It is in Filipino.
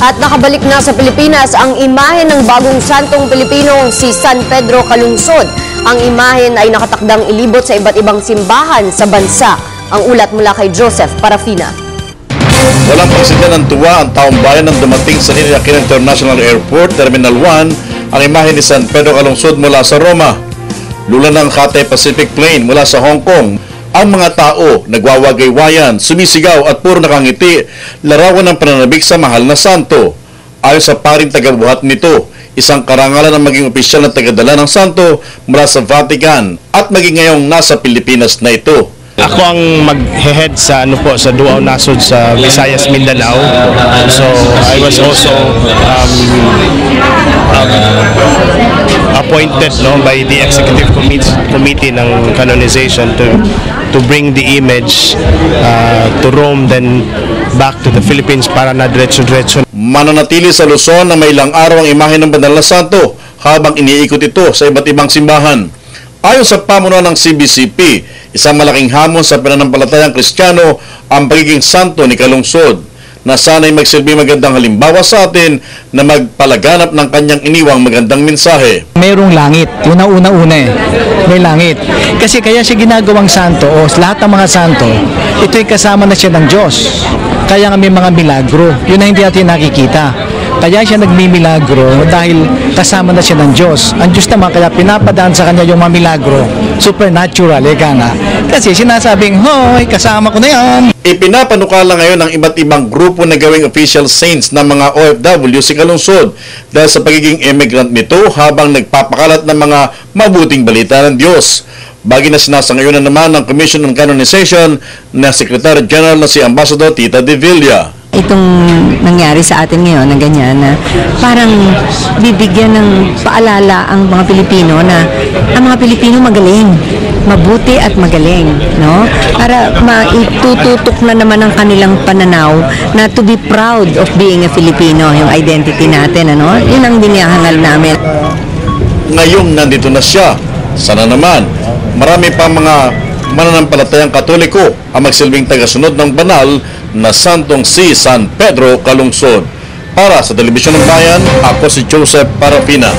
At nakabalik na sa Pilipinas ang imahe ng bagong santong Pilipino, si San Pedro Calungsod. Ang imahe ay nakatakdang ilibot sa iba't ibang simbahan sa bansa. Ang ulat mula kay Joseph Parafina. Walang pagsita ng tuwa ang taong bayan nang dumating sa Ninoy Aquino International Airport, Terminal 1, ang imahe ni San Pedro Calungsod mula sa Roma. Lula ng Cathay Pacific Plane mula sa Hong Kong. Ang mga tao nagwawagay-wayan, sumisigaw at puro nakangiti, larawan ng pananabik sa mahal na santo. Ayon sa paring tagabuhat nito, isang karangalan ang maging opisyal na tagadala ng santo mula sa Vatican at maging ngayong nasa Pilipinas na ito. Ako ang mag-head sa sa Duao Nasod sa Visayas, Mindanao. So I was also appointed by the executive committee ng canonization to bring the image to Rome, then back to the Philippines para na diretso-diretso. Mananatili sa Luzon na may ilang araw ang imahe ng Banal na Santo habang iniikot ito sa iba't ibang simbahan. Ayon sa pamunuan ng CBCP, isang malaking hamon sa pananampalatayang Kristiyano ang pagiging santo ni Calungsod, na sana'y magsilbi magandang halimbawa sa atin na magpalaganap ng kanyang iniwang magandang mensahe. Mayroong langit, una-una may langit. Kasi kaya siya ginagawang santo o lahat ng mga santo, ito'y kasama na siya ng Diyos. Kaya nga may mga milagro, yun na hindi natin nakikita. Kaya siya nagmimilagro dahil kasama na siya ng Diyos. Ang Diyos naman kaya pinapadaan sa kanya yung mga milagro. Supernatural, eka nga. Kasi sinasabing, hoy, kasama ko na yan. Ipinapanukala ngayon ng iba't ibang grupo na gawing official saints ng mga OFW si Calungsod dahil sa pagiging immigrant nito habang nagpapakalat ng mga mabuting balita ng Diyos. Bagay na sinasangayon na naman ng Commission on Canonization na Secretary General na si Ambassador Tita De Villa. Itong nangyari sa atin ngayon na ganyan na parang bibigyan ng paalala ang mga Pilipino na ang mga Pilipino magaling, mabuti at magaling, no? Para maitututok na naman ang kanilang pananaw na to be proud of being a Filipino, yung identity natin, ano? Yun ang dinihangal namin. Ngayong nandito na siya, sana naman marami pa mga mananampalatayang Katoliko ang magsilbing tagasunod ng banal na santong si San Pedro Calungsod. Para sa Telebisyon ng Bayan, ako si Joseph Parafina.